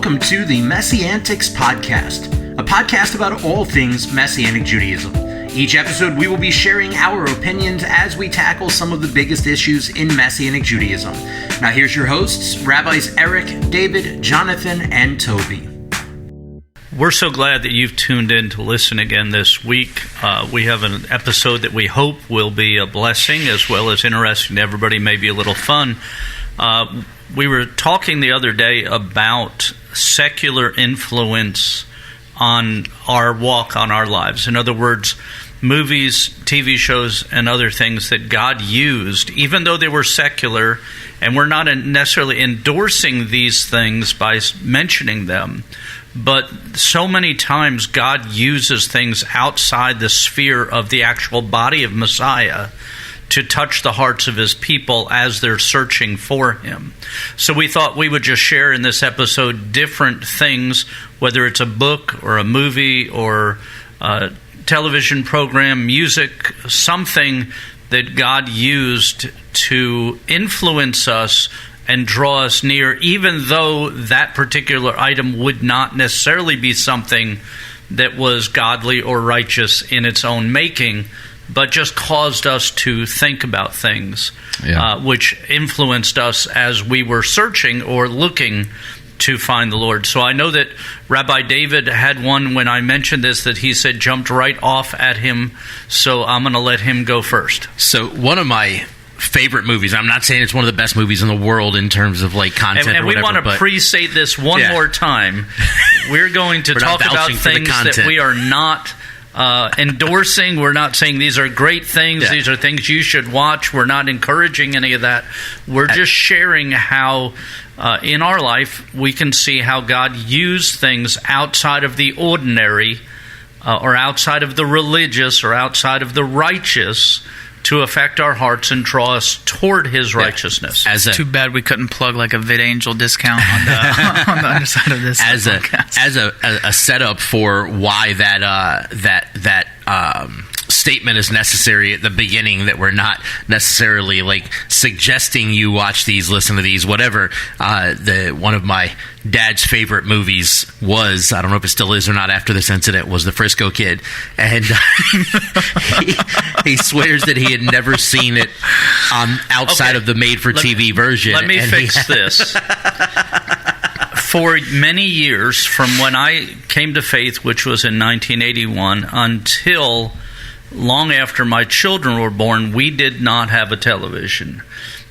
welcome to the Messianics Podcast, a podcast about all things Messianic Judaism. Each episode, we will be sharing our opinions as we tackle some of the biggest issues in Messianic Judaism. Now, here's your hosts, Rabbis Eric, David, Jonathan, and Toby. We're so glad that you've tuned in to listen again this week. We have an episode that we hope will be a blessing as well as interesting to everybody, maybe a little fun. We were talking the other day about secular influence on our walk, on our lives. In other words, movies, TV shows, and other things that God used, even though they were secular, and we're not necessarily endorsing these things by mentioning them, but so many times God uses things outside the sphere of the actual body of Messiah to touch the hearts of his people as they're searching for him. So we thought we would just share in this episode different things, whether it's a book or a movie or a television program, music, something that God used to influence us and draw us near, even though that particular item would not necessarily be something that was godly or righteous in its own making, but just caused us to think about things, which influenced us as we were searching or looking to find the Lord. So I know that Rabbi David had one when I mentioned this that he said jumped right off at him, so I'm going to let him go first. So one of my favorite movies, I'm not saying it's one of the best movies in the world in terms of like content and or whatever. And we want to pre-say this one more time. We're going to talk about things that we are not endorsing. We're not saying these are great things. Yeah. These are things you should watch. We're not encouraging any of that. We're just sharing how in our life we can see how God used things outside of the ordinary or outside of the religious or outside of the righteous to affect our hearts and draw us toward his righteousness. Too bad we couldn't plug like a VidAngel discount on the on the underside of this podcast. As a setup for why that statement is necessary at the beginning, that we're not necessarily like suggesting you watch these, listen to these, whatever. One of my dad's favorite movies was, I don't know if it still is or not after this incident, was The Frisco Kid, and he swears that he had never seen it outside of the made-for-TV version. Let me fix this. For many years, from when I came to faith, which was in 1981, until long after my children were born, we did not have a television.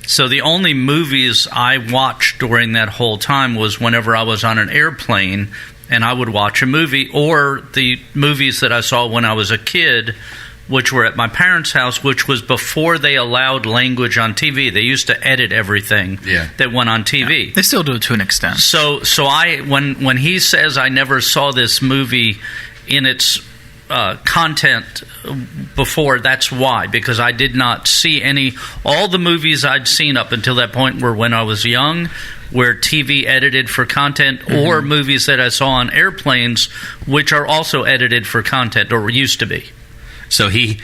So the only movies I watched during that whole time was whenever I was on an airplane and I would watch a movie, or the movies that I saw when I was a kid, which were at my parents' house, which was before they allowed language on TV. They used to edit everything that went on TV. Yeah. They still do it to an extent. So I when he says I never saw this movie in its content before, that's why, because I did not see all the movies I'd seen up until that point were when I was young, where TV edited for content, or movies that I saw on airplanes, which are also edited for content, or used to be. So he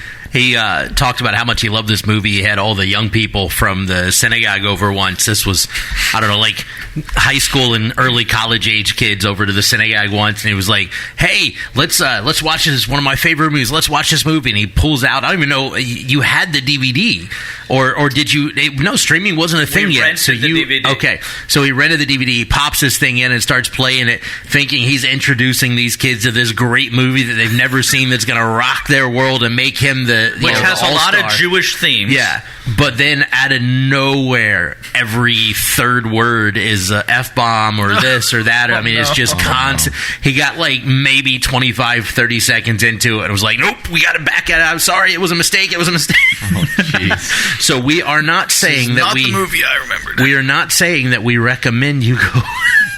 talked about how much he loved this movie. He had all the young people from the synagogue over once. This was, I don't know, like high school and early college age kids over to the synagogue once, and he was like, "Hey, let's watch this. One of my favorite movies. Let's watch this movie." And he pulls out, I don't even know, you had the DVD, or did you? No, streaming wasn't a thing yet. So the DVD. Okay, so he rented the DVD. He pops this thing in and starts playing it, thinking he's introducing these kids to this great movie that they've never seen, that's going to rock their world and make him which has a lot of Jewish themes. Yeah, but then out of nowhere, every third word is a F-bomb or this or that. I mean, it's just constant. He got like maybe 25, 30 seconds into it and was like, "Nope, we got to back it. I'm sorry, it was a mistake. It was a mistake." Oh, jeez. So we are not saying that the movie I remembered. We are not saying that we recommend you go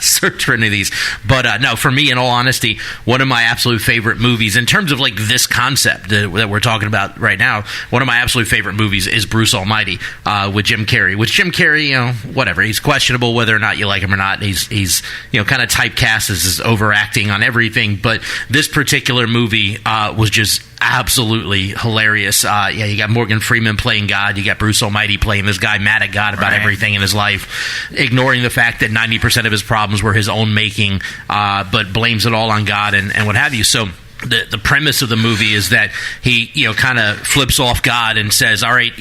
search for any of these, but no, for me, in all honesty, one of my absolute favorite movies in terms of like this concept that we're talking about right now, one of my absolute favorite movies is Bruce Almighty with Jim Carrey. Which Jim Carrey, whatever, he's questionable whether or not you like him or not. He's kind of typecast as overacting on everything, but this particular movie was just absolutely hilarious. You got Morgan Freeman playing God. You got Bruce Almighty playing this guy mad at God about everything in his life, ignoring the fact that 90% of his problems were his own making, but blames it all on God and what have you. So the premise of the movie is that he, kind of flips off God and says, all right,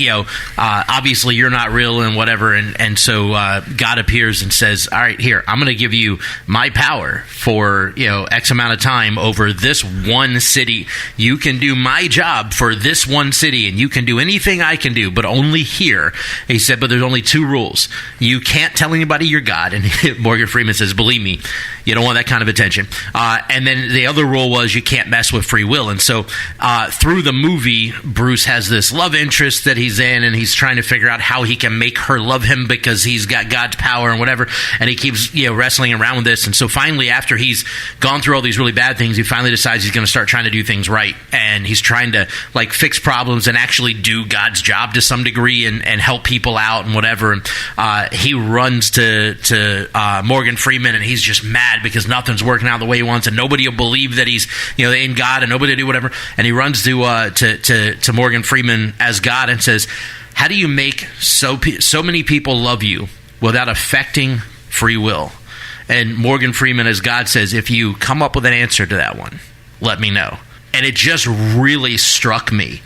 obviously you're not real and whatever. And so God appears and says, all right, here, I'm going to give you my power for, X amount of time over this one city. You can do my job for this one city, and you can do anything I can do, but only here. He said, but there's only 2 rules. You can't tell anybody you're God. And Morgan Freeman says, believe me, you don't want that kind of attention. And then the other rule was you can't mess with free will. And so through the movie, Bruce has this love interest that he's in, and he's trying to figure out how he can make her love him because he's got God's power and whatever. And he keeps wrestling around with this. And so finally, after he's gone through all these really bad things, he finally decides he's going to start trying to do things right. And he's trying to fix problems and actually do God's job to some degree and help people out and whatever. And he runs to Morgan Freeman, and he's just mad because nothing's working out the way he wants, and nobody will believe that he's in God, and nobody will do whatever. And he runs to Morgan Freeman as God and says, how do you make so many people love you without affecting free will? And Morgan Freeman as God says, if you come up with an answer to that one, let me know. And it just really struck me.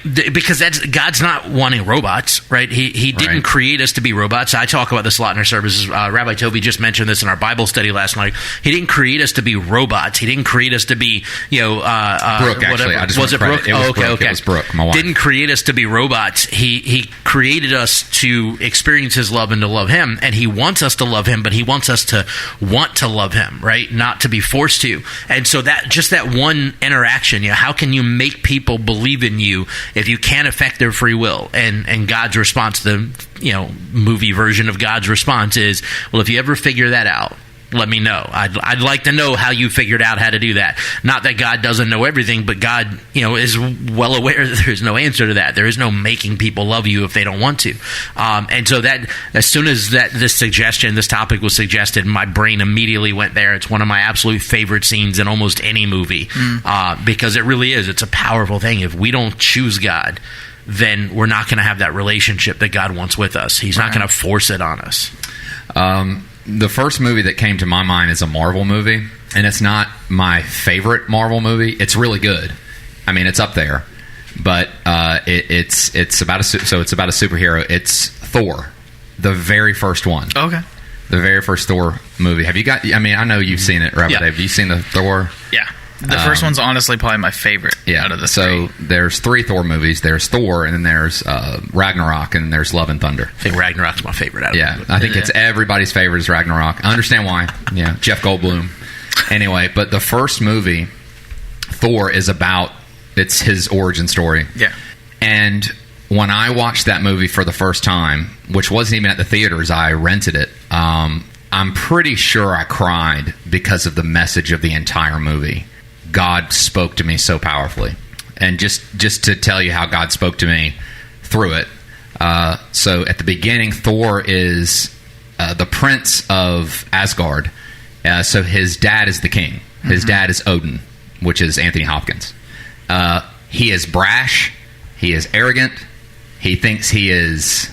Because God's not wanting robots, right? He didn't create us to be robots. I talk about this a lot in our services. Rabbi Toby just mentioned this in our Bible study last night. He didn't create us to be robots. He didn't create us to be, Brooke, actually. I just was it Brooke? It was Brooke. Okay. It was Brooke, my wife. Didn't create us to be robots. He created us to experience his love and to love him. And he wants us to love him, but he wants us to want to love him, right? Not to be forced to. And so that one interaction, how can you make people believe in you if you can't affect their free will? And God's response, the movie version of God's response is, well, if you ever figure that out, let me know. I'd like to know how you figured out how to do that. Not that God doesn't know everything, but God, is well aware that there's no answer to that. There is no making people love you if they don't want to. And so that as soon as this topic was suggested, my brain immediately went there. It's one of my absolute favorite scenes in almost any movie because it really is. It's a powerful thing. If we don't choose God, then we're not going to have that relationship that God wants with us. He's not going to force it on us. The first movie that came to my mind is a Marvel movie, and it's not my favorite Marvel movie. It's really good. I mean, it's up there, but it's about a superhero. It's Thor, the very first one. Okay. The very first Thor movie. Have you got? I mean, I know you've seen it, right? Yeah. Have you seen the Thor? Yeah. The first one's honestly probably my favorite out of the three. So there's 3 Thor movies. There's Thor, and then there's Ragnarok, and then there's Love and Thunder. I think Ragnarok's my favorite out of them. I think it's everybody's favorite is Ragnarok. I understand why. Yeah, Jeff Goldblum. Anyway, but the first movie, Thor, it's his origin story. Yeah. And when I watched that movie for the first time, which wasn't even at the theaters, I rented it, I'm pretty sure I cried because of the message of the entire movie. God spoke to me so powerfully. And just to tell you how God spoke to me through it. So at the beginning, Thor is the prince of Asgard. So his dad is the king. His dad is Odin, which is Anthony Hopkins. He is brash. He is arrogant. He thinks he is...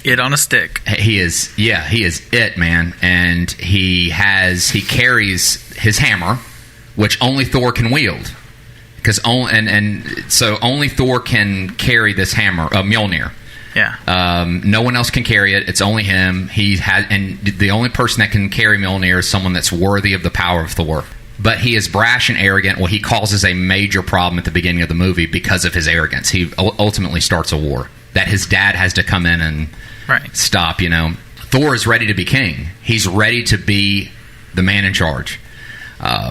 it on a stick. He is it, man. And he carries his hammer, which only Thor can wield, because so only Thor can carry this hammer, Mjolnir. Yeah. No one else can carry it. It's only him. And the only person that can carry Mjolnir is someone that's worthy of the power of Thor. But he is brash and arrogant. Well, he causes a major problem at the beginning of the movie because of his arrogance. He ultimately starts a war that his dad has to come in and stop. Thor is ready to be king. He's ready to be the man in charge.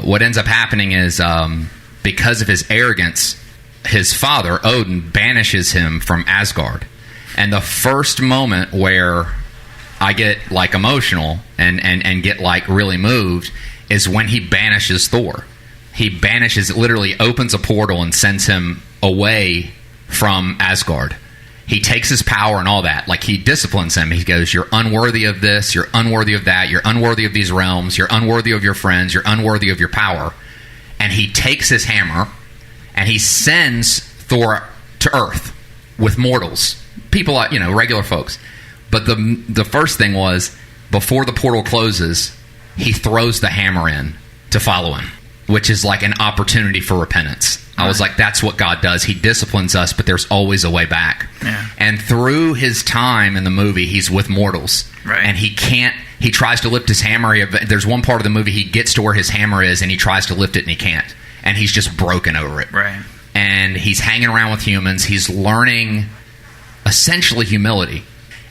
What ends up happening is because of his arrogance, his father, Odin, banishes him from Asgard. And the first moment where I get emotional and get really moved is when he banishes Thor. He literally opens a portal and sends him away from Asgard. He takes his power and all that. He disciplines him. He goes, you're unworthy of this. You're unworthy of that. You're unworthy of these realms. You're unworthy of your friends. You're unworthy of your power. And he takes his hammer and he sends Thor to Earth with mortals, people, regular folks. But the first thing was, before the portal closes, he throws the hammer in to follow him, which is like an opportunity for repentance. I was like, that's what God does. He disciplines us, but there's always a way back. Yeah. And through his time in the movie, he's with mortals. Right. And he tries to lift his hammer. There's one part of the movie he gets to where his hammer is, and he tries to lift it, and he can't. And he's just broken over it. Right. And he's hanging around with humans. He's learning, essentially, humility.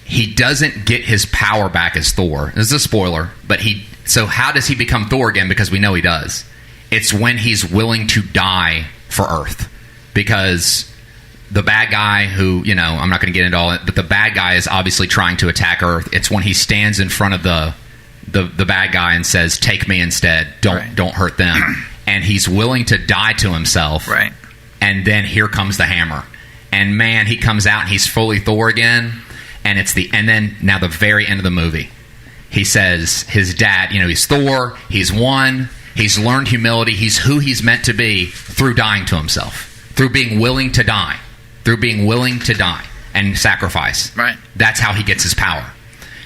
He doesn't get his power back as Thor. This is a spoiler, but so how does he become Thor again? Because we know he does. It's when he's willing to die for Earth. Because the bad guy who, I'm not going to get into all it, but the bad guy is obviously trying to attack Earth. It's when he stands in front of the bad guy and says, take me instead. Don't hurt them. And he's willing to die to himself. Right. And then here comes the hammer. And man, he comes out and he's fully Thor again. And then now the very end of the movie, he says his dad, he's Thor, he's won, he's learned humility, he's who he's meant to be through dying to himself, through being willing to die and sacrifice. Right. That's how he gets his power.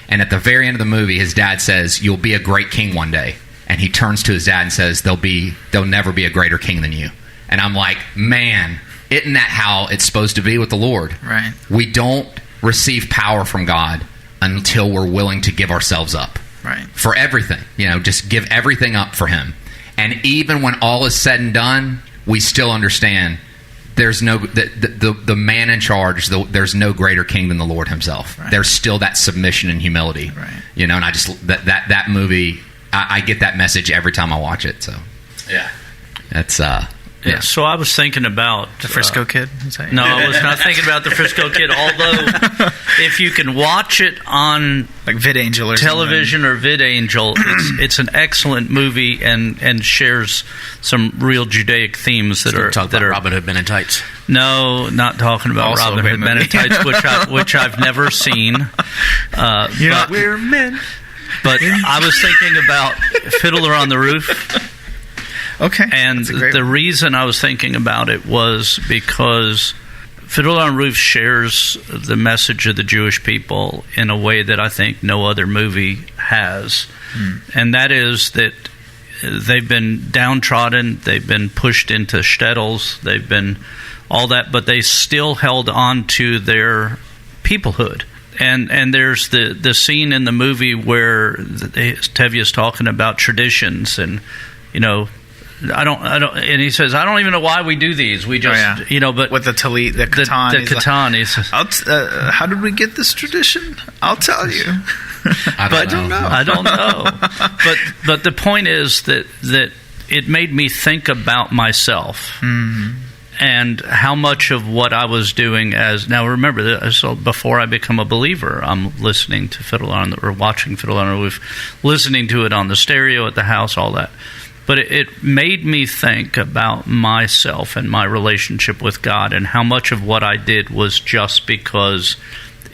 And at the very end of the movie, his dad says, you'll be a great king one day. And he turns to his dad and says, there'll never be a greater king than you. And I'm like, man, isn't that how it's supposed to be with the Lord? Right. We don't receive power from God until we're willing to give ourselves up. Right. For everything. Just give everything up for him. And even when all is said and done, we still understand there's no the man in charge, there's no greater king than the Lord himself. Right. There's still that submission and humility. Right. And I just that movie, I get that message every time I watch it. So yeah. That's Yeah, so I was thinking about the Frisco Kid. No, I was not thinking about the Frisco Kid. Although, if you can watch it on like VidAngel or television or VidAngel, it's an excellent movie and shares some real Judaic themes that are Robin Hood Men in Tights. No, not talking about Also Robin Hood Men in Tights, which I've never seen. We're men. But I was thinking about Fiddler on the Roof. Okay. And the reason I was thinking about it was because Fiddler on the Roof shares the message of the Jewish people in a way that I think no other movie has. And that is that they've been downtrodden, they've been pushed into shtetls, they've been all that, but they still held on to their peoplehood. And there's the scene in the movie where Tevye's talking about traditions and, I don't, and he says, I don't even know why we do these. We just, but with the talit, the katan, the katan. How did we get this tradition? I'll tell you. I don't know. But the point is that it made me think about myself and how much of what I was doing now remember, so before I become a believer, I'm listening to watching Fiddler on the Roof, listening to it on the stereo at the house, all that. But it made me think about myself and my relationship with God and how much of what I did was just because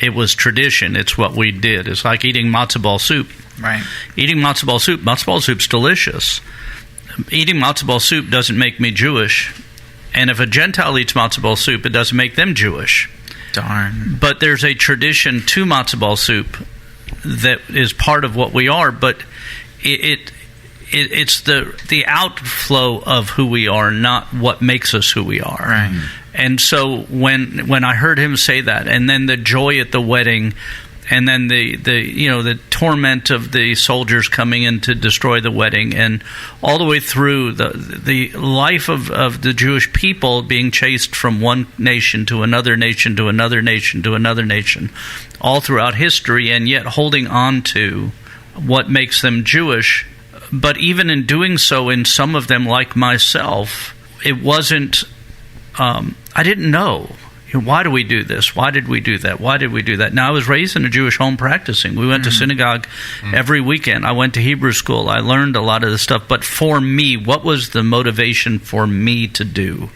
it was tradition. It's what we did. It's like eating matzo ball soup. Right. Eating matzo ball soup's delicious. Eating matzo ball soup doesn't make me Jewish. And if a Gentile eats matzo ball soup, it doesn't make them Jewish. Darn. But there's a tradition to matzo ball soup that is part of what we are, but it's the outflow of who we are, not what makes us who we are. Right. And so when I heard him say that, and then the joy at the wedding, and then the torment of the soldiers coming in to destroy the wedding, and all the way through the life of the Jewish people being chased from one nation to another nation to another nation to another nation, all throughout history, and yet holding on to what makes them Jewish. But even in doing so, in some of them, like myself, it wasn't, I didn't know. Why do we do this? Why did we do that? Why did we do that? Now, I was raised in a Jewish home practicing. We went to synagogue every weekend. I went to Hebrew school. I learned a lot of this stuff. But for me, what was the motivation for me to do?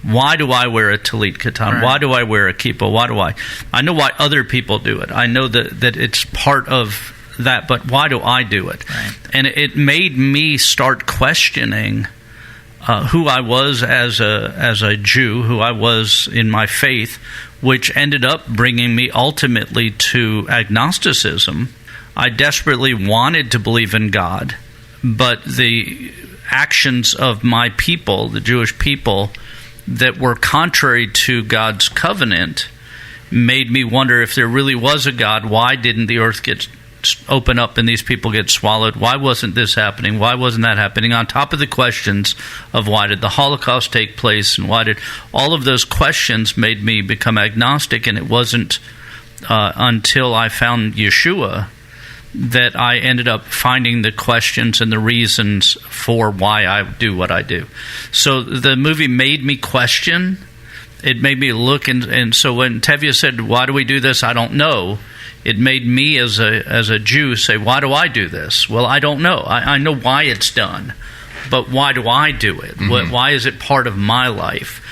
Why do I wear a talit katan? Right. Why do I wear a kippah? Why do I? I know why other people do it. I know that it's part of that, but why do I do it? Right. And it made me start questioning who I was as a Jew, who I was in my faith, which ended up bringing me ultimately to agnosticism. I desperately wanted to believe in God, but the actions of my people, the Jewish people, that were contrary to God's covenant made me wonder if there really was a God. Why didn't the earth open up and these people get swallowed? Why wasn't this happening? Why wasn't that happening? On top of the questions of why did the Holocaust take place and why did all of those questions made me become agnostic, and it wasn't until I found Yeshua that I ended up finding the questions and the reasons for why I do what I do. So the movie made me question. It made me look, and so when Tevye said, why do we do this? I don't know. It made me as a Jew say, why do I do this? Well, I don't know. I know why it's done, but why do I do it? Mm-hmm. Why is it part of my life?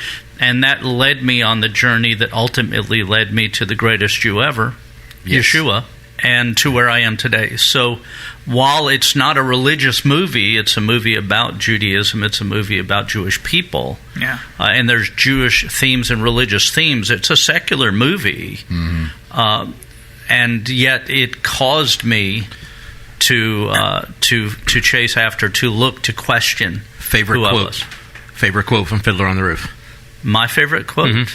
And that led me on the journey that ultimately led me to the greatest Jew ever, Yes. Yeshua, and to where I am today. So while it's not a religious movie, it's a movie about Judaism, it's a movie about Jewish people, and there's Jewish themes and religious themes. It's a secular movie, and yet it caused me to chase after, to look, to question Favorite who quote. I was. Favorite quote from Fiddler on the Roof. My favorite quote?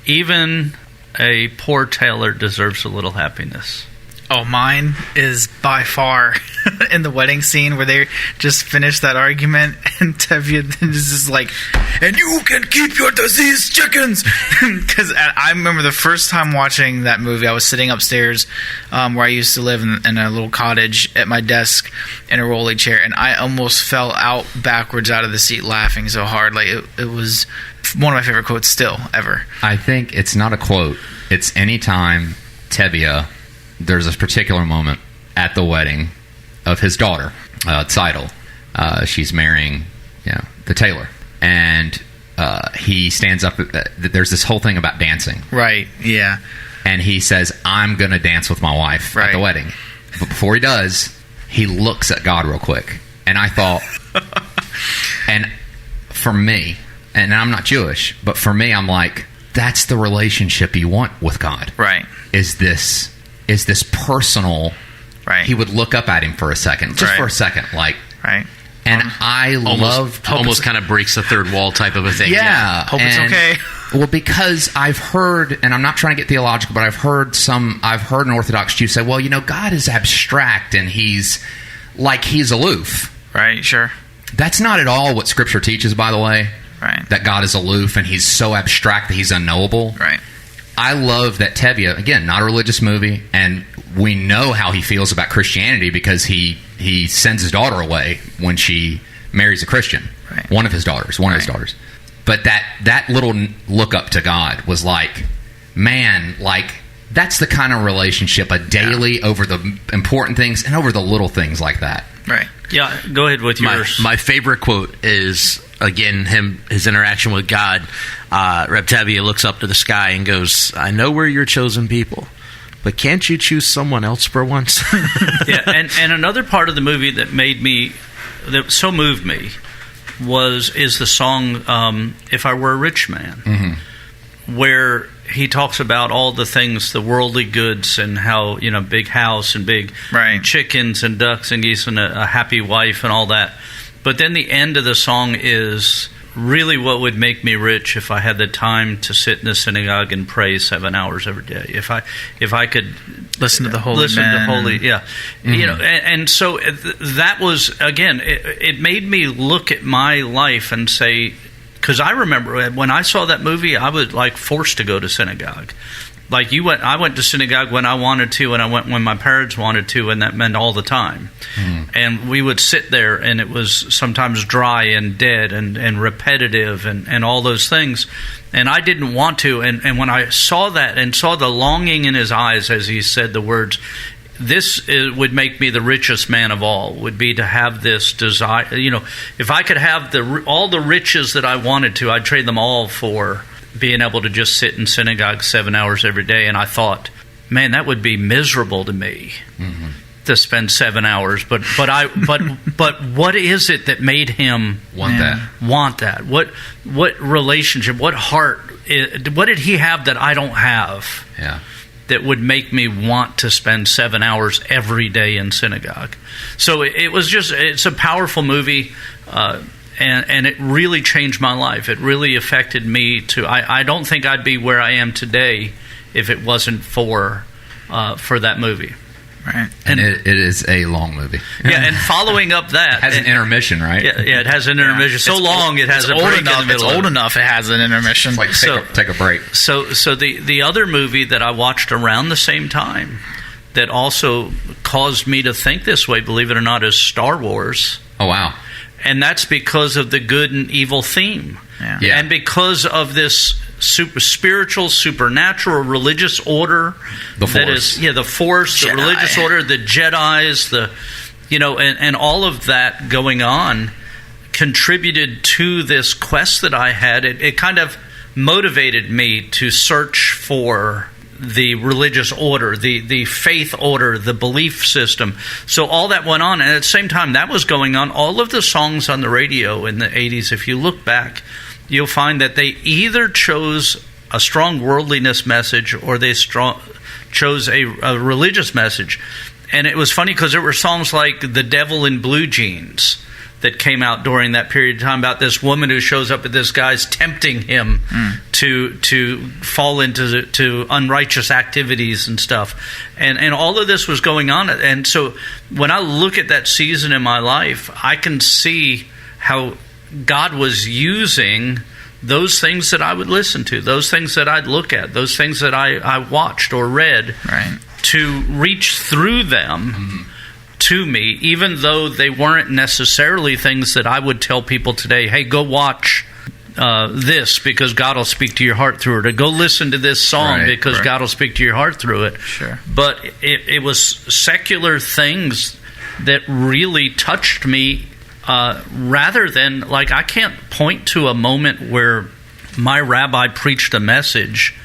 Even a poor tailor deserves a little happiness. Oh, mine is by far in the wedding scene where they just finished that argument, and Tevye is just like, and you can keep your diseased chickens. Because I remember the first time watching that movie, I was sitting upstairs where I used to live in a little cottage at my desk in a rolly chair, and I almost fell out backwards out of the seat laughing so hard. Like it was one of my favorite quotes still ever. I think it's not a quote. It's anytime Tevye, there's a particular moment at the wedding of his daughter, Tzeitel. She's marrying, the tailor, and he stands up. There's this whole thing about dancing, Right? Yeah. and he says, "I'm going to dance with my wife at the wedding." But before he does, he looks at God real quick, and I thought, and for me, and I'm not Jewish, but for me, I'm like, that's the relationship you want with God. Right. Is this personal? Right. He would look up at him for a second, just for a second, like, Right. and I love Almost kind of breaks the third wall type of a thing. Yeah, Hope it's okay. Well, because I've heard, and I'm not trying to get theological, but I've heard an Orthodox Jew say, well, God is abstract and he's aloof. Right. Sure. That's not at all what Scripture teaches, by the way. Right. That God is aloof and he's so abstract that he's unknowable. Right. I love that Tevye, again, not a religious movie, and we know how he feels about Christianity because he sends his daughter away when she marries a Christian. Right. One of his daughters. But that little look up to God was like, man, like, that's the kind of relationship, a daily over the important things and over the little things like that. Right. Yeah, go ahead with yours. My favorite quote is, again, his interaction with God. Reb Tevye looks up to the sky and goes, I know we're your chosen people, but can't you choose someone else for once? Yeah, and another part of the movie that so moved me is the song If I Were a Rich Man, where he talks about all the things, the worldly goods, and how, big house and big chickens and ducks and geese and a happy wife and all that. But then the end of the song is really what would make me rich if I had the time to sit in the synagogue and pray 7 hours every day. If I could listen to the holy and so that was, again, it made me look at my life and say, because I remember when I saw that movie, I was like forced to go to synagogue. Like I went to synagogue when I wanted to, and I went when my parents wanted to, and that meant all the time. And we would sit there, and it was sometimes dry and dead and repetitive and all those things. And I didn't want to. And when I saw that and saw the longing in his eyes as he said the words, would make me the richest man of all, would be to have this desire. If I could have all the riches that I wanted to, I'd trade them all for being able to just sit in synagogue 7 hours every day. And I thought, man, that would be miserable to me. to spend 7 hours, but what is it that made him Want that? What relationship? What heart? What did he have that I don't have? Yeah. That would make me want to spend 7 hours every day in synagogue. So it's a powerful movie, and it really changed my life. It really affected me I don't think I'd be where I am today if it wasn't for that movie. Right. And it is a long movie. Yeah, and following up that... It has an intermission, right? Yeah, it has an intermission. So long it has a break in the middle. It's old enough it has an intermission. It's like take a break. So the other movie that I watched around the same time that also caused me to think this way, believe it or not, is Star Wars. Oh, wow. And that's because of the good and evil theme. Yeah. And because of this spiritual, supernatural, religious order. The Force. The Force, Jedi. The religious order, the Jedis, and all of that going on contributed to this quest that I had. It kind of motivated me to search for the religious order, the faith order, the belief system. So all that went on, and at the same time that was going on, all of the songs on the radio in the 80s, if you look back, you'll find that they either chose a strong worldliness message or they chose a religious message. And it was funny because there were songs like The Devil in Blue Jeans that came out during that period of time about this woman who shows up at this guy's tempting him to fall into unrighteous activities and stuff. And all of this was going on. And so when I look at that season in my life, I can see how God was using those things that I would listen to, those things that I'd look at, those things that I watched or read, right, to reach through them to me, even though they weren't necessarily things that I would tell people today, hey, go watch this because God will speak to your heart through it, or go listen to this song because God will speak to your heart through it. Sure. But it was secular things that really touched me, rather than, like, I can't point to a moment where my rabbi preached a message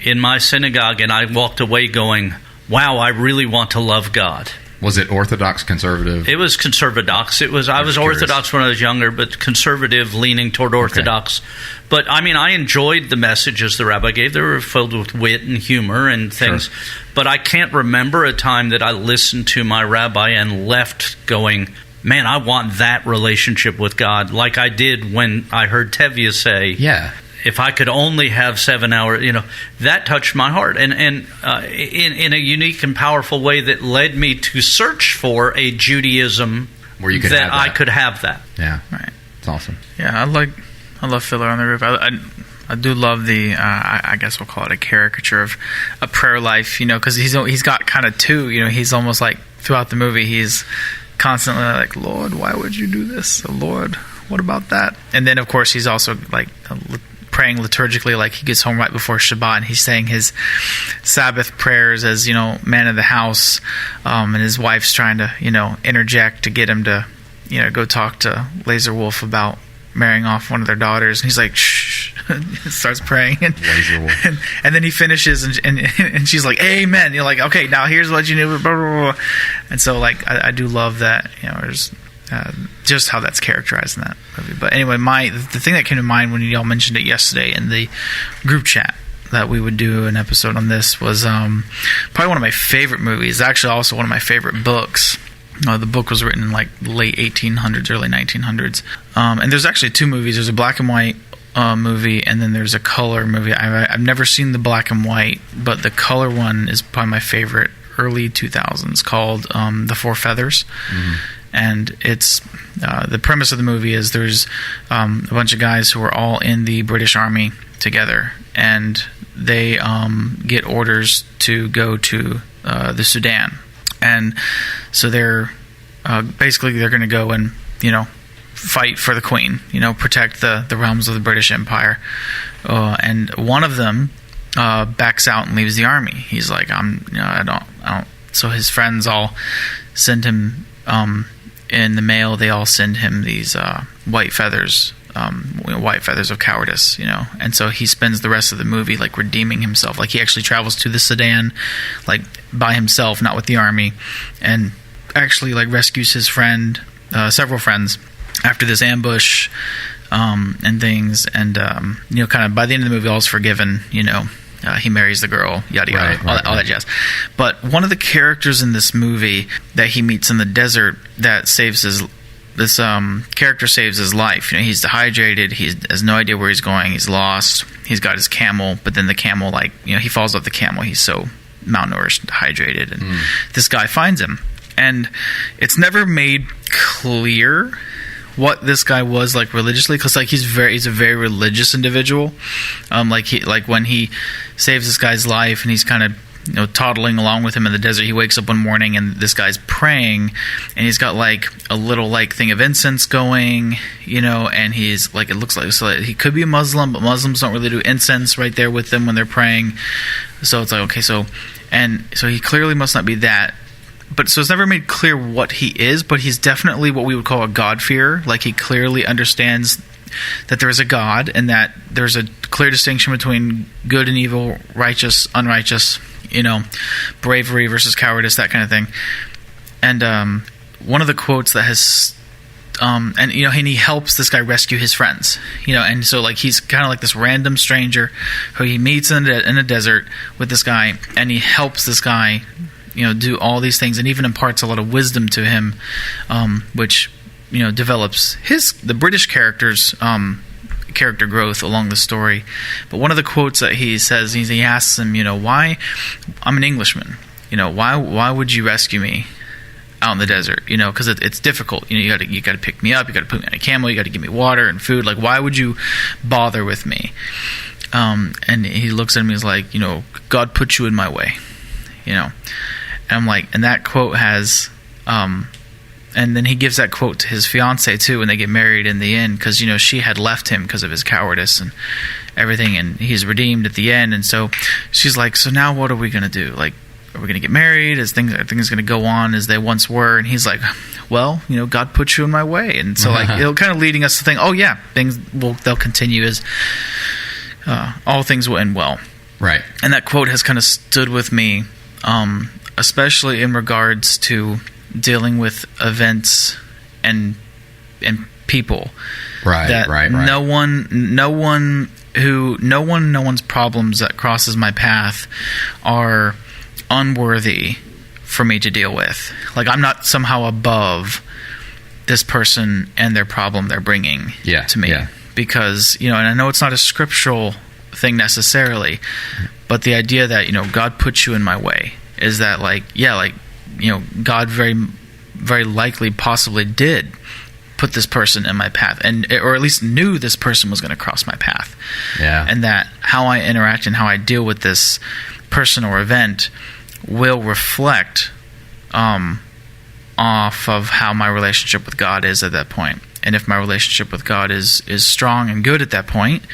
in my synagogue and I walked away going, wow, I really want to love God. Was it Orthodox, conservative? It was conservative. I was Orthodox when I was younger, but conservative, leaning toward Orthodox. Okay. But, I mean, I enjoyed the messages the rabbi gave. They were filled with wit and humor and things. Sure. But I can't remember a time that I listened to my rabbi and left going, man, I want that relationship with God, like I did when I heard Tevye say, yeah, if I could only have 7 hours, that touched my heart. And in a unique and powerful way that led me to search for a Judaism where you could that have that. I could have that. Yeah. Right. It's awesome. Yeah, I love Fiddler on the Roof. I do love the, I guess we'll call it a caricature of a prayer life, because he's got kind of two, he's almost like throughout the movie, he's constantly like, Lord, why would you do this? Lord, what about that? And then, of course, he's also like praying liturgically, like he gets home right before Shabbat and he's saying his Sabbath prayers as, man of the house, and his wife's trying to, interject to get him to, go talk to Laser Wolf about marrying off one of their daughters, and he's like, shh, starts praying, and then he finishes, and she's like, amen. You're like, okay, now here's what you need, blah, blah, blah. And so, like, I do love that, there's just how that's characterized in that movie. But anyway, the thing that came to mind when y'all mentioned it yesterday in the group chat that we would do an episode on this was probably one of my favorite movies, actually also one of my favorite books. The book was written in like late 1800s, early 1900s. And there's actually two movies. There's a black and white movie, and then there's a color movie. I've never seen the black and white, but the color one is probably my favorite, early 2000s, called The Four Feathers. Mm-hmm. And it's the premise of the movie is there's a bunch of guys who are all in the British Army together, and they get orders to go to the Sudan. And so they're going to go and fight for the Queen, protect the realms of the British Empire. And one of them backs out and leaves the army. He's like, I don't. So his friends all send him in the mail. They all send him these white feathers. White feathers of cowardice, and so he spends the rest of the movie like redeeming himself. Like he actually travels to the Sudan, like by himself, not with the army, and actually like rescues his friend, several friends, after this ambush and things, and kind of by the end of the movie, all's forgiven. He marries the girl, yada yada, all that jazz. But one of the characters in this movie that he meets in the desert that saves this character saves his life. He's dehydrated. He has no idea where he's going. He's lost. He's got his camel, but then the camel, he falls off the camel. He's so malnourished, dehydrated, and this guy finds him. And it's never made clear what this guy was like religiously, because he's a very religious individual. When he saves this guy's life, and he's kind of toddling along with him in the desert. He wakes up one morning and this guy's praying, and he's got like a little thing of incense going, and he's like, it looks like, so he could be a Muslim, but Muslims don't really do incense right there with them when they're praying. So it's like, okay, so he clearly must not be that. But so it's never made clear what he is, but he's definitely what we would call a God-fearer. Like, he clearly understands that there is a God, and that there's a clear distinction between good and evil, righteous, unrighteous, bravery versus cowardice, that kind of thing. And one of the quotes that has, and he helps this guy rescue his friends, and so he's kind of like this random stranger who he meets in a desert with this guy, and he helps this guy, do all these things, and even imparts a lot of wisdom to him, which develops the British character's character growth along the story. But one of the quotes that he says, he asks him, why, I'm an Englishman, why would you rescue me out in the desert? Because it's difficult. You got to pick me up, you got to put me on a camel, you got to give me water and food. Like, why would you bother with me? And he looks at him, he's like, God put you in my way, And I'm like, and that quote has, and then he gives that quote to his fiancée too when they get married in the end, because she had left him because of his cowardice and everything, and he's redeemed at the end. And so she's like, so now what are we gonna do? Like, are we gonna get married? Are things gonna go on as they once were? And he's like, well, God put you in my way. And so it'll kind of leading us to think, oh yeah, they'll continue as all things will end well. Right. And that quote has kind of stood with me, especially in regards to dealing with events and people. Right. That right. No one's problems that crosses my path are unworthy for me to deal with. Like, I'm not somehow above this person and their problem they're bringing to me. Yeah. Because, and I know it's not a scriptural thing necessarily, but the idea that, God put you in my way is that, God very, very likely possibly did put this person in my path, or at least knew this person was going to cross my path. Yeah. And that how I interact and how I deal with this person or event will reflect off of how my relationship with God is at that point. And if my relationship with God is strong and good at that point,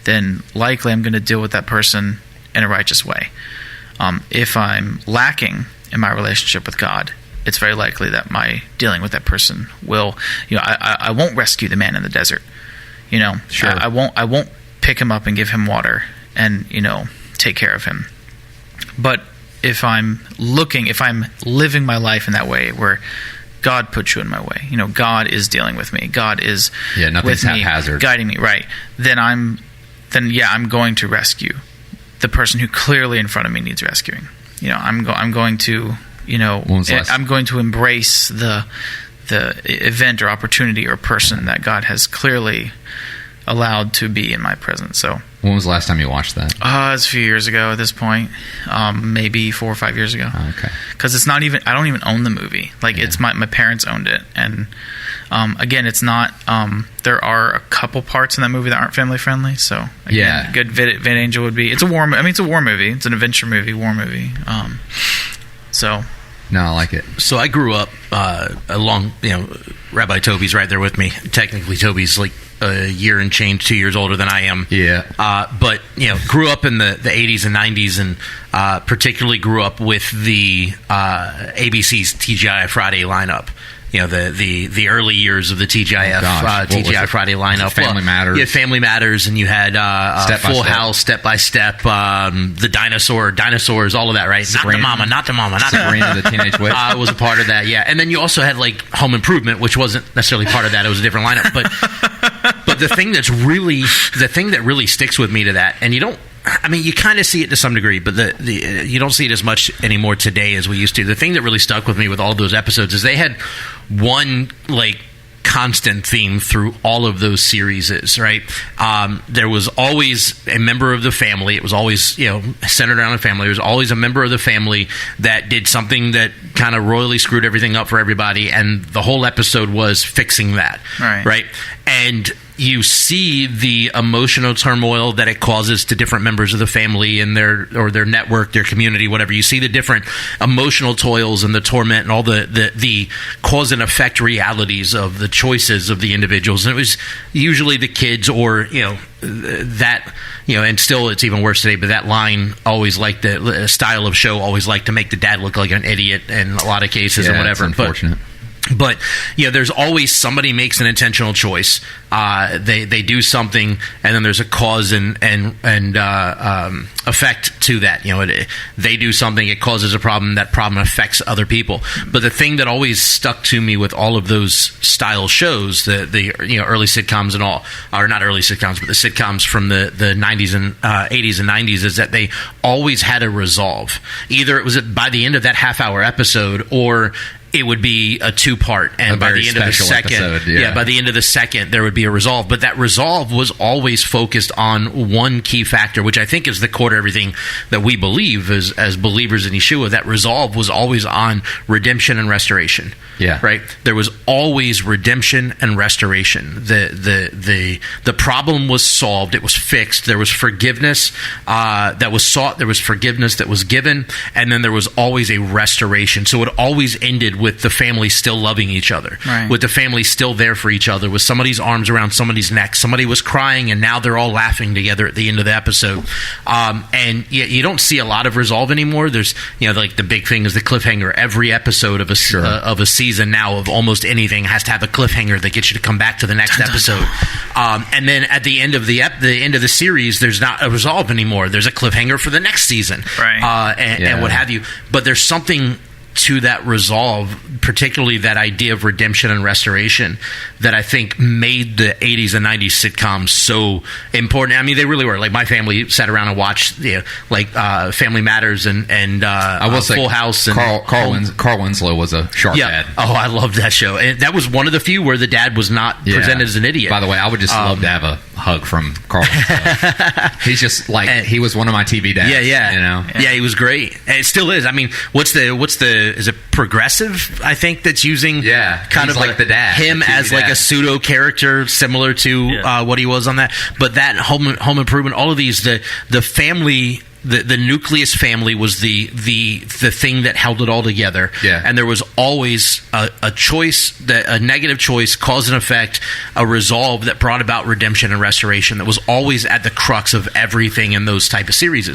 then likely I'm going to deal with that person in a righteous way. If I'm lacking in my relationship with God, it's very likely that my dealing with that person will, I won't rescue the man in the desert. Sure. I won't pick him up and give him water and, take care of him. But if I'm living my life in that way where God put you in my way, God is dealing with me, God is nothing's with me, haphazard, guiding me, right? Then I'm going to rescue the person who clearly in front of me needs rescuing. I'm going to, I'm going to embrace the event or opportunity or person that God has clearly allowed to be in my presence. So, when was the last time you watched that? It's a few years ago at this point, maybe 4 or 5 years ago. Oh, okay. Because it's not even, I don't even own the movie. It's my parents owned it, and again, it's not. There are a couple parts in that movie that aren't family friendly. So again, good Vid Angel would be. It's a war. It's a war movie. It's an adventure movie, war movie. So. No, I like it. So I grew up along, Rabbi Toby's right there with me. Technically, Toby's like a year and change, 2 years older than I am. Yeah. But, grew up in the 80s and 90s, and particularly grew up with the ABC's TGI Friday lineup. the early years of the TGIF TGI Friday lineup. Family Matters. You had Family Matters, and you had Full House, Step by Step, the Dinosaurs, all of that, right? Not the mama. Sabrina the Teenage Witch was a part of that, yeah. And then you also had like Home Improvement, which wasn't necessarily part of that. It was a different lineup, but the thing that really sticks with me to that, and you kind of see it to some degree, but you don't see it as much anymore today as we used to. The thing that really stuck with me with all of those episodes is they had one like constant theme through all of those series, right? There was always a member of the family. It was always, centered around the family. There was always a member of the family that did something that kind of royally screwed everything up for everybody, and the whole episode was fixing that, right? And you see the emotional turmoil that it causes to different members of the family and their network, their community, whatever. You see the different emotional toils and the torment and all the cause and effect realities of the choices of the individuals. And it was usually the kids or, and still it's even worse today, but that line always liked the style of show always liked to make the dad look like an idiot in a lot of cases and whatever. It's unfortunate. But there's always somebody makes an intentional choice. They do something, and then there's a cause and effect to that. They do something, it causes a problem. That problem affects other people. But the thing that always stuck to me with all of those style shows, the early sitcoms and all, or not early sitcoms, but the sitcoms from the 90s and 80s and 90s, is that they always had a resolve. Either it was by the end of that half-hour episode, or it would be a two-part, and by the end of the second, by the end of the second, there would be a resolve. But that resolve was always focused on one key factor, which I think is the core to everything that we believe as believers in Yeshua. That resolve was always on redemption and restoration. Yeah, right. There was always redemption and restoration. The problem was solved. It was fixed. There was forgiveness that was sought. There was forgiveness that was given, and then there was always a restoration. So it always ended with the family still loving each other, with the family still there for each other, with somebody's arms around somebody's neck. Somebody was crying, and now they're all laughing together at the end of the episode. And you don't see a lot of resolve anymore. There's, like the big thing is the cliffhanger. Every episode of a season now of almost anything has to have a cliffhanger that gets you to come back to the next episode. And then at the end of the end of the series, there's not a resolve anymore. There's a cliffhanger for the next season, and what have you. But there's something to that resolve, particularly that idea of redemption and restoration, that I think made the 80s and 90s sitcoms so important. I mean, they really were. Like, my family sat around and watched, Family Matters and I will say Full House. And Carl Winslow was a sharp dad. Oh, I loved that show. And that was one of the few where the dad was not presented as an idiot. By the way, I would just love to have a hug from Carl Winslow. He's just he was one of my TV dads. Yeah, he was great. And it still is. I mean, what's the is it Progressive, I think, that's using kind of like the dad, him as like a pseudo character similar to what he was on that. But that Home Improvement, all of these, the family, the nucleus family was the thing that held it all together. And there was always a choice, a negative choice, cause and effect, a resolve that brought about redemption and restoration that was always at the crux of everything in those type of series.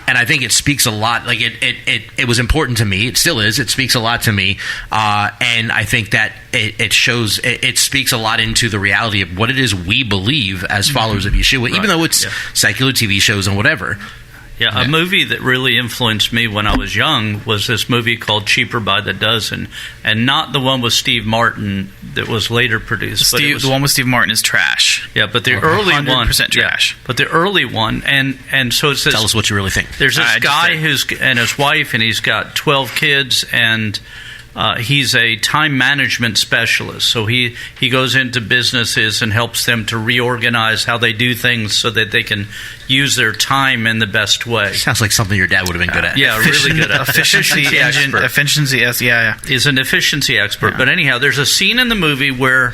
And I think it speaks a lot. Like it was important to me. It still is. It speaks a lot to me. And I think that it shows. It speaks a lot into the reality of what it is we believe as followers of Yeshua, even though it's secular TV shows and whatever. Yeah, a movie that really influenced me when I was young was this movie called Cheaper by the Dozen, and not the one with Steve Martin that was later produced. The one with Steve Martin is trash. Yeah, but the early one, 100% trash. But the early one, and so it says. Tell us what you really think. There's this guy and his wife, and he's got 12 kids, and he's a time management specialist. So he goes into businesses and helps them to reorganize how they do things so that they can use their time in the best way. Sounds like something your dad would have been good at. Yeah, really good at. Efficiency, He's an efficiency expert. But anyhow, there's a scene in the movie where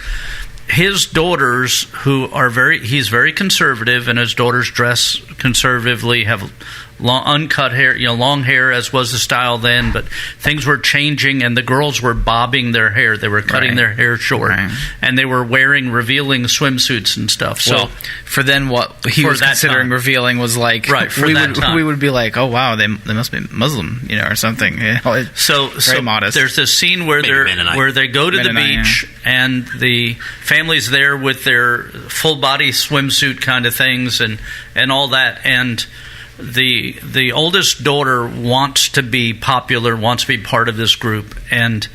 his daughters, he's very conservative, and his daughters dress conservatively, have uncut hair, long hair as was the style then, but things were changing and the girls were bobbing their hair. They were cutting their hair short, and they were wearing revealing swimsuits and stuff. So for then what he was considering revealing was like, we would be like, oh wow, they must be Muslim, or something. So modest. There's this scene where they go to the beach and the family's there with their full body swimsuit kind of things and all that, and the oldest daughter wants to be popular, wants to be part of this group, and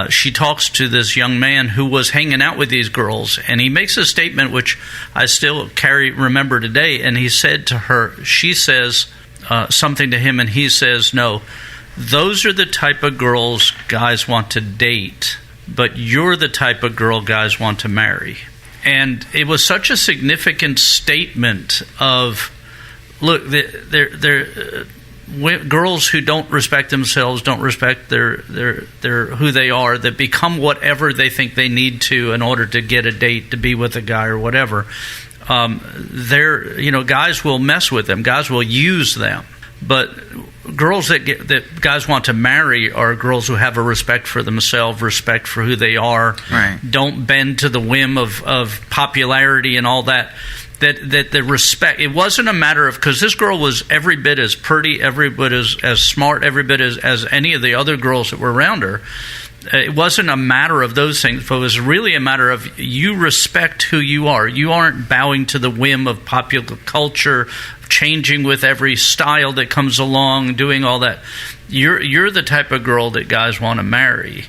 she talks to this young man who was hanging out with these girls, and he makes a statement which I still remember today, and he said to her, she says something to him, and he says, no, those are the type of girls guys want to date, but you're the type of girl guys want to marry. And it was such a significant statement of, look, they're girls who don't respect themselves, don't respect their who they are, that become whatever they think they need to in order to get a date, to be with a guy or whatever. Guys will mess with them, guys will use them, but girls that guys want to marry are girls who have a respect for themselves, respect for who they are, don't bend to the whim of popularity and all that. That the respect, it wasn't a matter of, because this girl was every bit as pretty, every bit as smart, every bit as any of the other girls that were around her. It wasn't a matter of those things, but it was really a matter of you respect who you are. You aren't bowing to the whim of popular culture, changing with every style that comes along, doing all that. You're the type of girl that guys want to marry.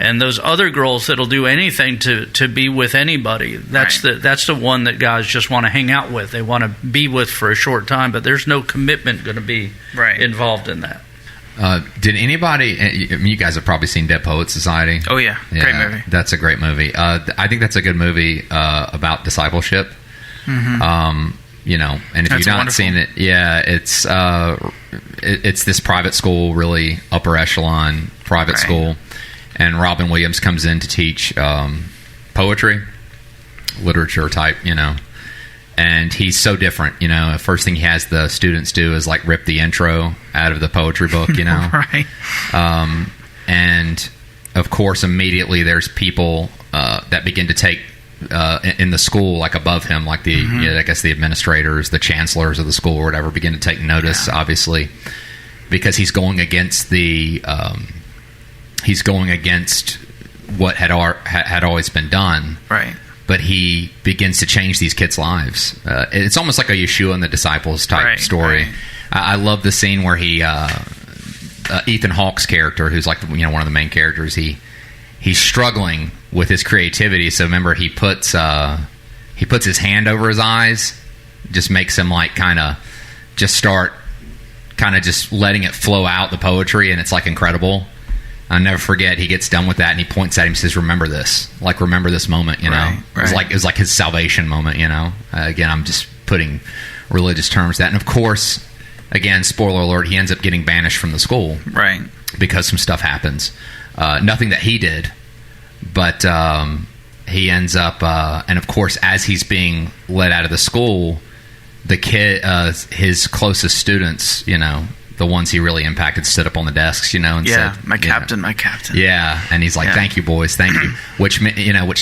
And those other girls that'll do anything to be with anybody, that's the one that guys just want to hang out with. They want to be with for a short time, but there's no commitment going to be involved in that. Did anybody? I mean, you guys have probably seen Dead Poets Society. Oh yeah, great movie. That's a great movie. I think that's a good movie about discipleship. Mm-hmm. And if you've not seen it, it's this private school, really upper echelon private school. And Robin Williams comes in to teach poetry, literature type, and he's so different. First thing he has the students do is like rip the intro out of the poetry book, and of course immediately there's people that begin to take in the school, like above him, like the I guess the administrators, the chancellors of the school or whatever, begin to take notice, obviously, because he's going against what had always been done. Right. But he begins to change these kids' lives. It's almost like a Yeshua and the Disciples type story. Right. I love the scene where he, Ethan Hawke's character, who's like one of the main characters, he's struggling with his creativity. So remember, he puts his hand over his eyes, just makes him like kind of just letting it flow out, the poetry, and it's like incredible. I'll never forget, he gets done with that and he points at him and says, remember this. Like, remember this moment, Right. It was like his salvation moment, Again, I'm just putting religious terms to that. And of course, again, spoiler alert, he ends up getting banished from the school. Right. Because some stuff happens. Nothing that he did, but he ends up, and of course, as he's being let out of the school, the kid, his closest students, the ones he really impacted, stood up on the desks, and said, my captain. Yeah, and he's like, thank you, boys, thank you. Which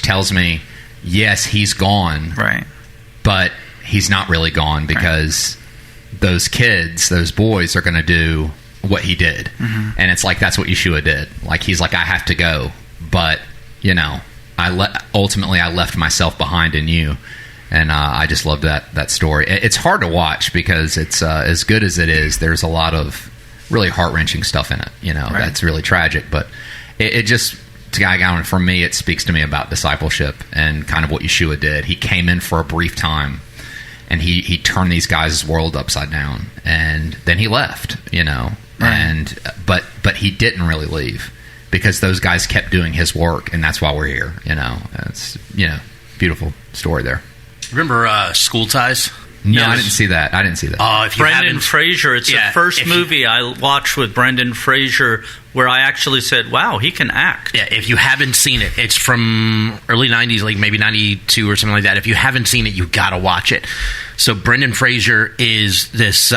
tells me, yes, he's gone. Right. But he's not really gone, because those kids, those boys, are going to do what he did. Mm-hmm. And it's like, that's what Yeshua did. Like, he's like, I have to go, but, ultimately I left myself behind in you. And I just love that story. It's hard to watch because it's as good as it is. There's a lot of really heart-wrenching stuff in it. That's really tragic. But it just, for me, it speaks to me about discipleship and kind of what Yeshua did. He came in for a brief time, and he turned these guys' world upside down, and then he left. Right. And but he didn't really leave, because those guys kept doing his work, and that's why we're here. It's beautiful story there. Remember School Ties? No, yes. I didn't see that. Oh, if you Brendan Fraser. It's the first movie I watched with Brendan Fraser where I actually said, wow, he can act. Yeah, if you haven't seen it, it's from early 90s, like maybe 92 or something like that. If you haven't seen it, you got to watch it. So Brendan Fraser is this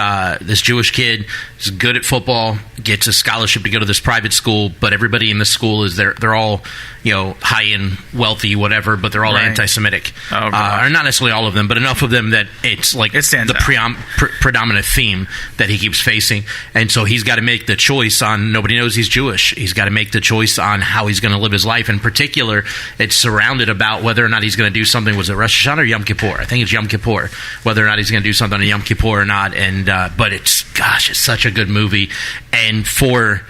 Jewish kid. He's good at football, gets a scholarship to go to this private school, but everybody in the school is they're all, high and wealthy, whatever, but they're all anti-Semitic. Oh, right. Or not necessarily all of them, but enough of them that it's like the predominant theme that he keeps facing. And so he's got to make the choice on, nobody knows he's Jewish. He's got to make the choice on how he's going to live his life. In particular, it's surrounded about whether or not he's going to do something. Was it Rosh Hashanah or Yom Kippur? I think it's Yom Kippur. Whether or not he's going to do something on Yom Kippur or not. And but it's such a good movie. And for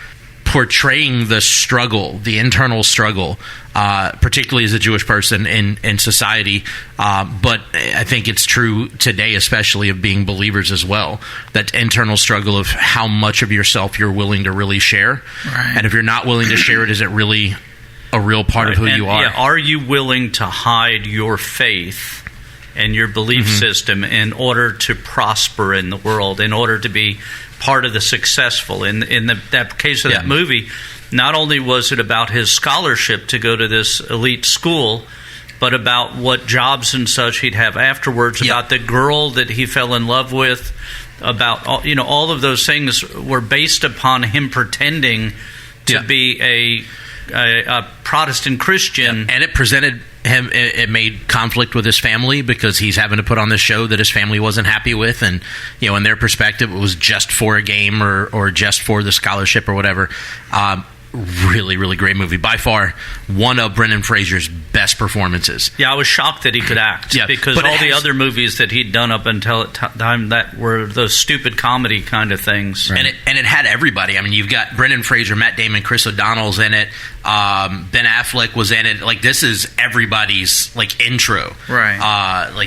portraying the struggle, the internal struggle, particularly as a Jewish person in society, but I think it's true today, especially of being believers as well, that internal struggle of how much of yourself you're willing to really share. Right. And if you're not willing to share it, is it really a real part of who you are? Yeah, are you willing to hide your faith and your belief system in order to prosper in the world, in order to be part of the successful? In that case of that movie, not only was it about his scholarship to go to this elite school, but about what jobs and such he'd have afterwards, about the girl that he fell in love with, about all of those things were based upon him pretending to be a Protestant Christian. And it presented him, it made conflict with his family because he's having to put on this show that his family wasn't happy with, and in their perspective it was just for a game or just for the scholarship or whatever. Really, really great movie. By far, one of Brendan Fraser's best performances. Yeah, I was shocked that he could act because all the other movies that he'd done up until time that were those stupid comedy kind of things. Right. And it had everybody. I mean, you've got Brendan Fraser, Matt Damon, Chris O'Donnell's in it. Ben Affleck was in it. Like, this is everybody's intro. Right.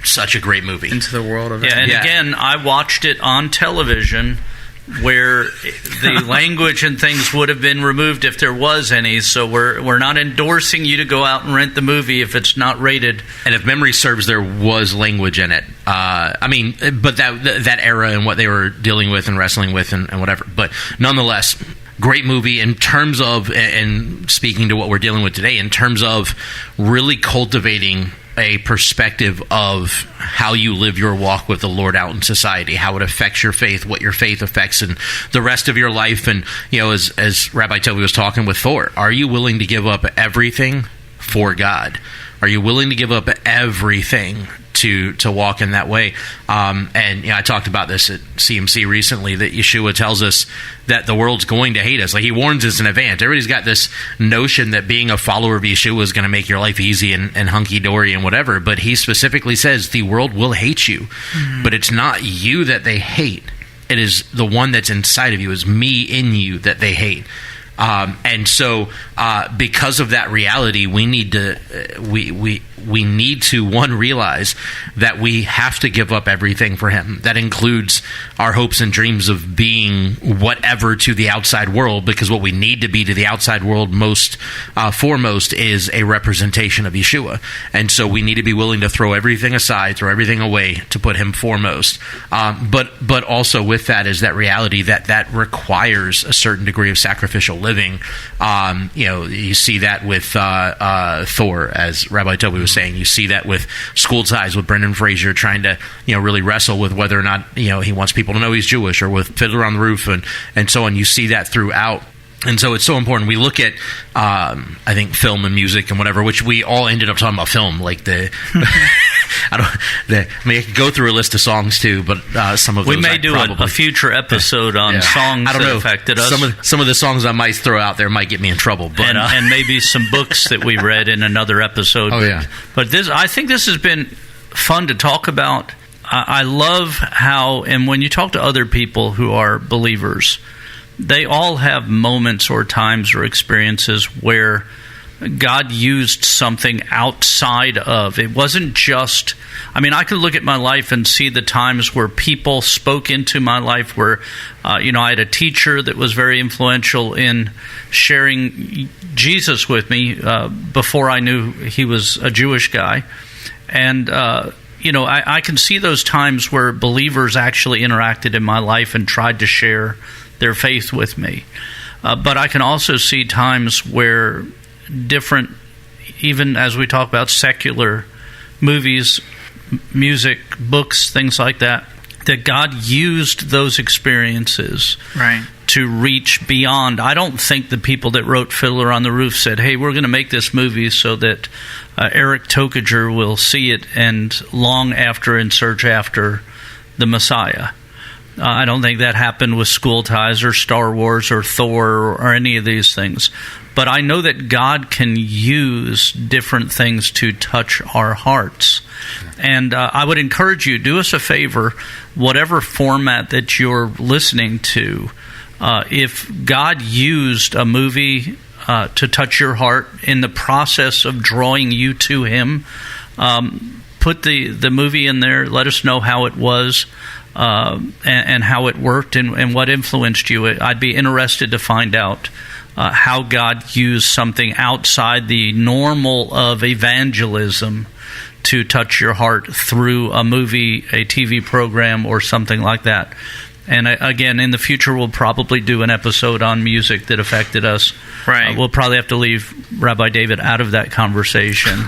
Such a great movie. Into the world of Again, I watched it on television, where the language and things would have been removed if there was any. So we're not endorsing you to go out and rent the movie if it's not rated. And if memory serves, there was language in it. But that era and what they were dealing with and wrestling with and whatever. But nonetheless, great movie in terms of, and speaking to what we're dealing with today, in terms of really cultivating a perspective of how you live your walk with the Lord out in society, how it affects your faith, what your faith affects in the rest of your life. And, as Rabbi Toby was talking with Thor, are you willing to give up everything for God? Are you willing to give up everything to walk in that way? I talked about this at CMC recently, that Yeshua tells us that the world's going to hate us. Like, he warns us in advance. Everybody's got this notion that being a follower of Yeshua is going to make your life easy and hunky-dory and whatever, but he specifically says the world will hate you, but it's not you that they hate. It is the one that's inside of you, is me in you, that they hate. And so, because of that reality, we need to one, realize that we have to give up everything for him. That includes our hopes and dreams of being whatever to the outside world, because what we need to be to the outside world most foremost is a representation of Yeshua. And so we need to be willing to throw everything aside, throw everything away to put him foremost. But also with that is that reality that requires a certain degree of sacrificial living. You see that with Thor, as Rabbi Toby was saying. You see that with School Ties, with Brendan Fraser trying to really wrestle with whether or not he wants people to know he's Jewish, or with Fiddler on the Roof and so on. You see that throughout. And so it's so important. We look at, I think, film and music and whatever, which we all ended up talking about film. Like I could go through a list of songs too, but some of those we may do a future episode on songs that affected us. Some of the songs I might throw out there might get me in trouble, but and maybe some books that we read in another episode. But I think this has been fun to talk about. I love how, and when you talk to other people who are believers, they all have moments or times or experiences where God used something outside of. It wasn't just, I could look at my life and see the times where people spoke into my life where, I had a teacher that was very influential in sharing Jesus with me before I knew he was a Jewish guy. And, I can see those times where believers actually interacted in my life and tried to share their faith with me. But I can also see times where different, even as we talk about secular movies, music, books, things like that, that God used those experiences to reach beyond. I don't think the people that wrote Fiddler on the Roof said, hey, we're going to make this movie so that Eric Tokajer will see it and long after and search after the Messiah. I don't think that happened with School Ties or Star Wars or Thor or any of these things. But I know that God can use different things to touch our hearts. And I would encourage you, do us a favor, whatever format that you're listening to, if God used a movie to touch your heart in the process of drawing you to Him, put the movie in there. Let us know how it was and how it worked and what influenced you. I'd be interested to find out how God used something outside the normal of evangelism to touch your heart through a movie, a TV program, or something like that. And again, in the future, we'll probably do an episode on music that affected us. Right. We'll probably have to leave Rabbi David out of that conversation.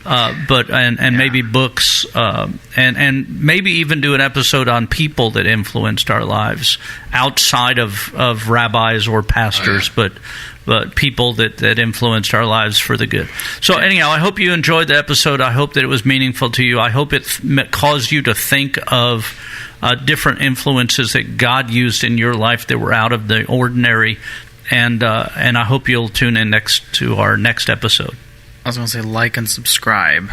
But maybe books, and maybe even do an episode on people that influenced our lives outside of rabbis or pastors, but people that influenced our lives for the good. So anyhow, I hope you enjoyed the episode. I hope that it was meaningful to you. I hope it caused you to think of different influences that God used in your life that were out of the ordinary. And I hope you'll tune in to our next episode. I was going to say like and subscribe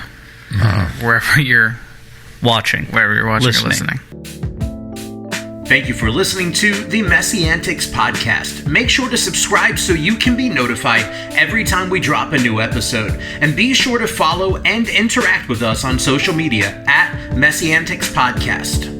wherever you're watching, listening. Thank you for listening to the Messy Antics podcast. Make sure to subscribe so you can be notified every time we drop a new episode. And be sure to follow and interact with us on social media at Messy Antics Podcast.